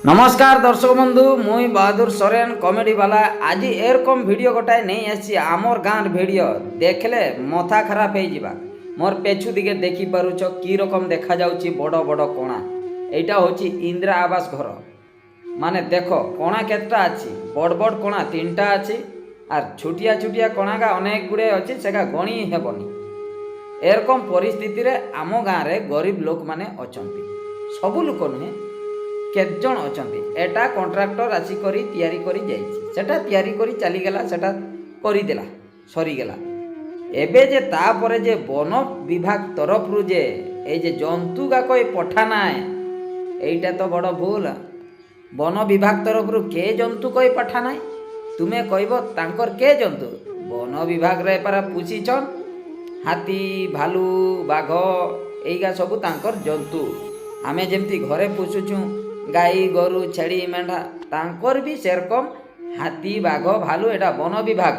नमस्कार दर्शक बंधु मुई बहादुर सोरेन कॉमेडी वाला आज एरकम वीडियो गोटाए नहीं आसी आमर गाँव वीडियो देखले मथा खराब हो जावा मोर पेछु दिगे देखी पारुछ की रकम देखा जाउची बड़ बड़ कोणा एटा होची इंदिरा आवास घर माने देखो कोणा केतटा अछि बड़ बड़ कोणा तीनटा अछि आर छुटिया छुटिया कोणा का अनेक गुड़े अछि सेगा गणी हेबनी एरकम परिस्थिति रे आम गाँव रे गरीब लोक माने अछंती सबु लोक नुहे केतजन अछंती एटा कॉन्ट्रैक्टर आसी करी तैयारी करी जाइछि सेटा तैयारी करी चली गेला सेटा करी देला सरी गेला एबे जे तापरे जे वन विभाग तरफ रु जे ए जे जंतु का कोई पठा नाय एटा तो बड़ भूल वन विभाग तरफ रु के जंतु कोई पठा नाय तुमे कहबो तांकर के जंतु वन विभाग रे पारा पूछी छन हाथी भालू बाघ एइगा सब तांकर जंतु आमे जेमती घरे पोषुचु गाई गोरु छेड़ी मेंढा तांकर भी सेरकम हाथी बाघ भालू एटा वन विभाग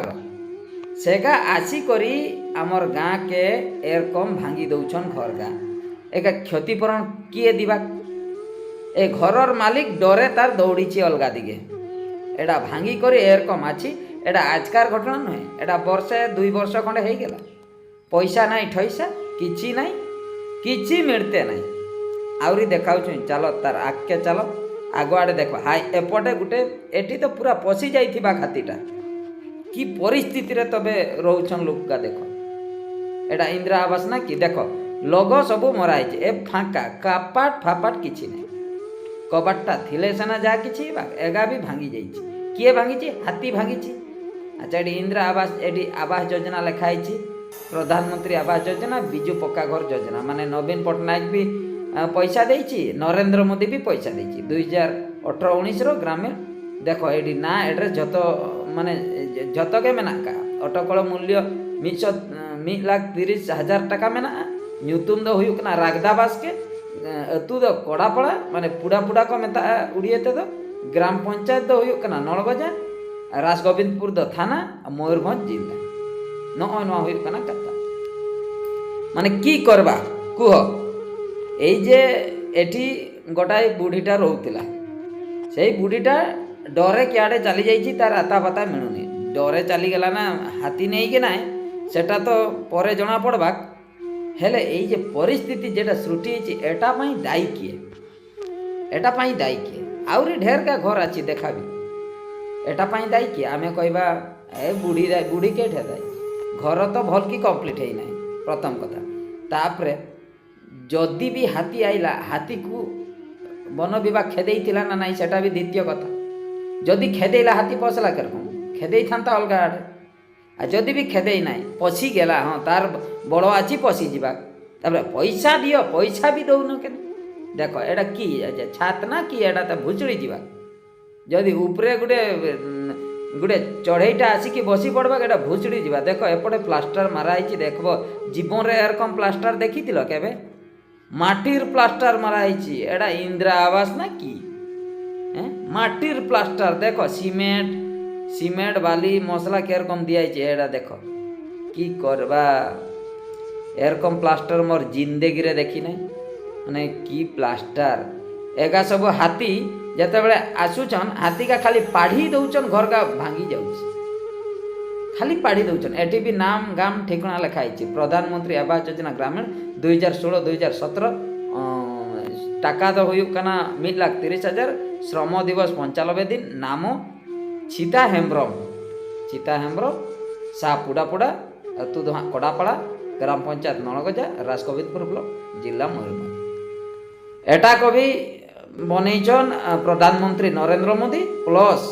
सेगा आसी करी आमर गाँ के एरकम भांगी दौछन घर गाँ एक क्षतिपूरण किए दिबा ए घरर मालिक डरे तार दौड़ी अलगा दिगे एटा भांगी करी एरकम आछि एटा आजकार घटना नुहे एटा वर्षे 2 वर्ष खंडे हो गला पैसा नाई ठैसा किछि नाई किछि मिलते नाई आउरी देखाऊ चलो तार आगे चलो आग आड़े देख हाय एपटे गुटे एटी तो पूरा पशि जाइथिबा हाथीटा कि परिस्थिति रे तबे रोचन लोक का देखो एटा इंदिरा आवास ना कि देखो लोगो सब मरा है ए फांका कपाट फापाट किछि नै कबाटटा थिले सेना जा किछि एगा भी भांगी जाइछि किए भांगी हाथी भांगी अच्छा एटी इंदिरा आवास एटी आवास योजना लिखाई प्रधानमंत्री आवास योजना बिजु पक्का घर योजना माने नवीन पटनायक भी पैसा देइछि नरेंद्र मोदी भी पैसा देइछि 2018-19 रो ग्रामीण देखो एडी ना एड्रे जत माने जत के मेना का अटकल मूल्य 1,30,000 टाका मेना न्यूतुम दो हुयुक ना रागदाबास के तू दो कोड़ापड़ा माने पुड़ा पुड़ा को मेता उड़िएते दो ग्राम पंचायत दो हुयुक ना नलगजा राजगोविंदपुर दो थाना मयूरभंज जिला न हुयुक ना कथा माने की करबा कुह এই যে এটি গোটাই বুড়িটা রহুলা সেই বুড়িটা ডরে কিয়াড়ে চালি যাইছি তার আতা পাতা মিলুনি ডরে চালি গেলা না হাতি নেই কি নাই সেটা তো পরে জনা পড়বা হেলে এই যে পরিস্থিতি যেটা সৃষ্টি হয়েছে এটা পাই দায়ী কিয়ে এটা পাই দায়ী কিয়ে আউরি ঢের কা ঘর আছে দেখাবি এটা পাই দায়ী কিয়ে আমি কইবা এ বুড়ি বুড়ি কে ঠে দায়ী ঘর তো ভাল কি কমপ্লিট হই নাই প্রথম কথা তাপরে जदि भी हाथी आइला हाथी को वन विभाग खेदे ना नाई सेटा भी द्वितीय कथा जदि खेदेला हाथी पसला कर खेदे था अलग आड़े आ जदि भी खेदे ना पशि गला हाँ तार बड़ आछि पशि जावा पैसा दियो पैसा भी दौन के देख एटा कि छात ना कि एटा तो भुचुड़ी जावा जदि उपरे गुटे गुटे चढ़ईटा आसिकी बसी पड़वा एटा भुचुड़ी जावा देख एपटे प्लास्टर माराई देखब जीवन रे एरकम प्लास्टर देखी केबे माटिर प्लास्टर मराई एटा इंदिरा आवास ना कि माटिर प्लास्टर देखो सीमेंट सीमेंट बाली मसला केरकम दिया एटा देखो की करबा एरकम प्लास्टर मोर जिंदगी रे देखी नहीं माने की प्लास्टर एगा सब हाथी जते बेले आसुचन हाथी का खाली पाढ़ी दउचन घर का भांगी जाउछ खाली पाढ़ी दउचन एटी भी नाम गाम ठिकाना लिखाई प्रधानमंत्री आवास योजना ग्रामीण 2016-2017 टाका तो हुयुकना 1,30,000 श्रम दिवस 95 दिन नाम चिता हेम्ब्रम सा पुड़ा पुड़ा तू कोड़ापड़ा ग्राम पंचायत नलगजा राजगोविंदपुर ब्लॉक जिला मयूरभंज एटा को भी बनईचन प्रधानमंत्री नरेंद्र मोदी प्लस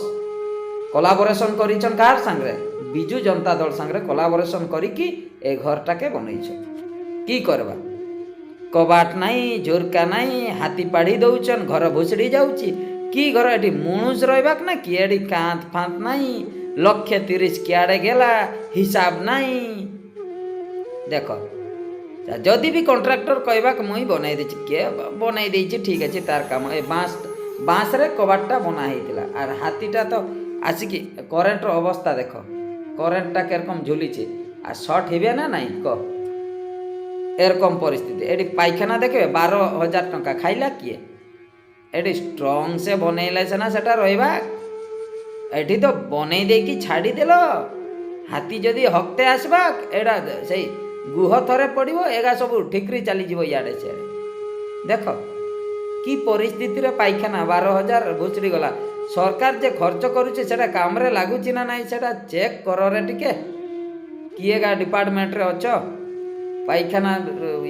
कोलाबोरेशन करिचन कार संगे बिजु जनता दल संगे कोलाबोरेशन करिकी ए घरटा के बनईछन की करबा कबाट नहीं झोरका नहीं हाथी पाढ़ी दउचन घर भुसड़ी जाउची की घर एटी मनुष रहबाक ना कि एटी कांत फांत नहीं 1,30,000 कियाड़े गेला हिसाब नहीं देखो जदि भी कॉन्ट्रैक्टर कहबाक मुई बनाई देछि के बनाई देछि ठीक अछि तार काम ए बांस रे कबाटटा बना हेतिला आर हाथीटा तो आसिकी करेंट अवस्था देखो करेंटटा केरकम झुलीचे आ शॉर्ट हेबे ना नहीं क एरकम परिस्थिति एटी पायखाना देखे 12,000 टंका खाइला किए ଏଠି ଷ୍ଟ୍ରଙ୍ଗ ସେ ବନେଇଲେ ସିନା ସେଟା ରହିବା। ଏଠି ତ ବନେଇ ଦେଇକି ଛାଡ଼ିଦେଲ। ହାତୀ ଯଦି ହକ୍ତେ আসবা ଏଇଟା ସେଇ ଗୁହ ଥରେ ପଡ଼ିବ ଏଗା ସବୁ ଠିକ୍ରି ଚାଲିଯିବ ଇଆଡ଼େ ସିଆଡ଼େ। ଦେଖ କି ପରିସ୍ଥିତିରେ ପାଇଖାନା 12,000 ଭୁଷୁଡ଼ି ଗଲା। ସରକାର ଯେ ଖର୍ଚ୍ଚ କରୁଛି ସେଟା କାମରେ ଲାଗୁଛି ନା ନାହିଁ ସେଟା ଚେକ୍ କରରେ ଟିକେ। କିଏ ଗା ଡିପାର୍ଟମେଣ୍ଟରେ ଅଛ, ପାଇଖାନା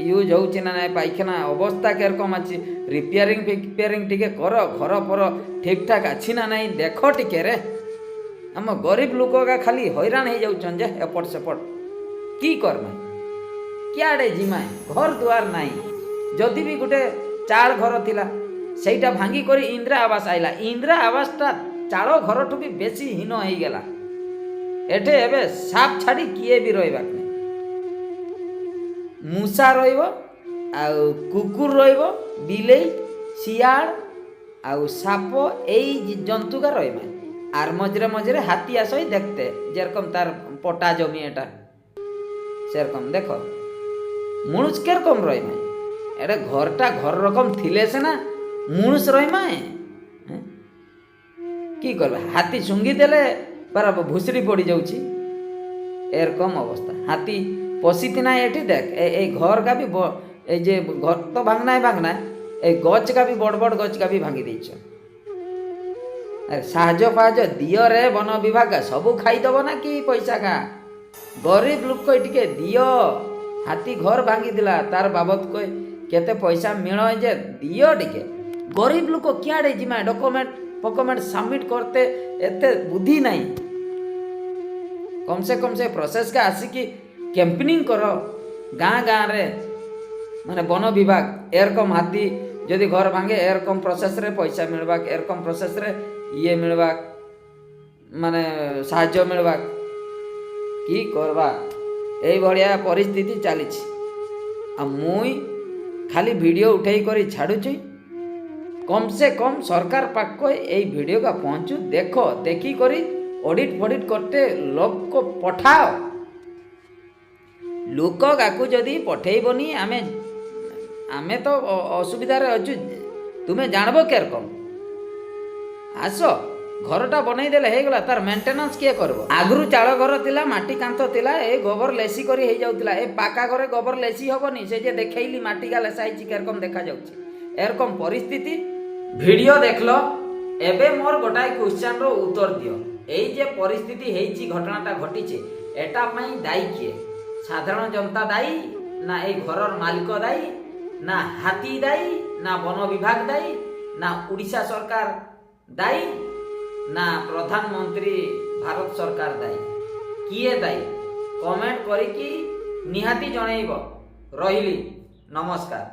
ୟୁଜ୍ ହେଉଛି ନା ନାହିଁ, ପାଇଖାନା ଅବସ୍ଥା କେରକମ ଅଛି, ରିପେୟାରିଂ ଟିକେ କର। ଘର ଫର ଠିକ୍ଠାକ୍ ଅଛି ନା ନାହିଁ ଦେଖ ଟିକେ ରେ। ଆମ ଗରିବ ଲୋକଗା ଖାଲି ହଇରାଣ ହେଇଯାଉଛନ୍ ଯେ ଏପଟ ସେପଟ। କି କର୍ମା କିଆଡ଼େ ଯିମା, ଘର ଦୁଆର ନାହିଁ। ଯଦି ବି ଗୋଟେ ଚାଳ ଘର ଥିଲା ସେଇଟା ଭାଙ୍ଗି କରି ଇନ୍ଦିରା ଆବାସ ଆଇଲା। ଇନ୍ଦିରା ଆବାସଟା ଚାଳ ଘରଠୁ ବି ବେଶୀ ହୀନ ହେଇଗଲା। ଏଠି ଏବେ ସାପ ଛାଡ଼ି କିଏ ବି ରହିବାକୁ ନାହିଁ। ମୂଷା ରହିବ, ଆଉ କୁକୁର ରହିବ, ବିଲେଇ, ଶିଆଳ ଆଉ ସାପ ଏଇ ଜନ୍ତୁକା ରହିବେ। আর মঝিরে হাতি আসই দেখতে, যেরকম তার পটা জমি এটা সেরকম। দেখো মুনুষ কিরকম রইমায়, এটা ঘরটা ঘর রকম থিলে সে না মুনুষ রইমায়। কি করবে, হাতি শুঙ্গি দেলে পারা ভুসড়ি পড়ি যাচ্ছি এরকম অবস্থা। হাতি পশিতি নাই এটি। দেখ এই ঘর কা বি এই যে ঘর তো ভাঙনায় এই গছ কা বি বড় বড় গছ কা বি ভাঙি দিয়েছ। সাহায্য ফাহায্য দিও রে বন বিভাগ, সবু খাইদেব না কি পয়সা কা। গরিব লোক টিকে দিও। হাতি ঘর ভাঙ্গি দিলা তার বাবদ কই কেতে পয়সা মিল যে দিও টিকে। গরিব লোক কিয়াড়ে জিমা ডকুমেন্ট सबमिट করতে এতে বুদ্ধি নাই। কম সে প্রসেস কা আসিকি ক্যাম্পেনিং কর গাঁ রে। মানে বন বিভাগ এরকম হাতি যদি ঘর ভাঙে এরকম প্রসেসরে পয়সা মিলবা, এরকম প্রসেসরে ইয়ে মিলবা, মানে সাহায্য মিলবা। কি করবা, এই ভଳିଆ ପରିସ୍ଥିତି ଚାଲିଛି। ଆଉ ମୁଇଁ ଖାଲି ଭିଡ଼ିଓ ଉଠେଇ କରି ଛାଡ଼ୁଛି। କମ୍ ସେ କମ୍ ସରକାର ପାଖକୁ এই ଭିଡ଼ିଓଟା ପହଞ୍ଚୁ। ଦେଖ, ଦେଖିକରି ଅଡ଼ିଟ୍ ଫଡ଼ିଟ୍ କରତେ ଲୋକ ପଠାଅ। ଲୋକ କାକୁ ଯଦି ପଠେଇବନି ଆମେ ତ ଅସୁବିଧାରେ ଅଛୁ। ତୁମେ ଜାଣବ କେରକମ। ଆସ ଘରଟା ବନେଇ ଦେଲେ ହେଇଗଲା, ତାର ମେଣ୍ଟେନାନ୍ସ କିଏ করব? ଆଗରୁ ଚାଳ ଘର ଥିଲା, ମାଟି କାନ୍ଥ ଥିଲା, ଏ ଗୋବର ଲେସି କରି ହେଇଯାଉଥିଲା। ଏ ପାକା ଘରେ ଗୋବର ଲେସି ହବନି। ସେ ଯେ ଦେଖେଇଲି ମାଟିକା ଲେସା ହେଇଛି କେରକମ ଦେଖାଯାଉଛି। ଏରକମ ପରିସ୍ଥିତି। ভিডিও দেখল, এবে মোর গোটাଏ কোশ্চেনর উত্তর দিও। এই যে পরিস্থিতি ହେଇଛି, ঘটনাটা ঘটিছে, এটা পাই দায়ী কিয়ে? সাধারণ জনতা দায়ী, না এই ঘরর মালিক দায়ী, না হাতি দায়ী, না বন বিভাগ দায়ী, না ওড়িশা সরকার দায়ী, না প্রধানমন্ত্রী ভারত সরকার দায়ী? কিয়ে দায়ী? কমেন্ট করিকি নিহাতি জଣାইব। রহিলি, নমস্কার।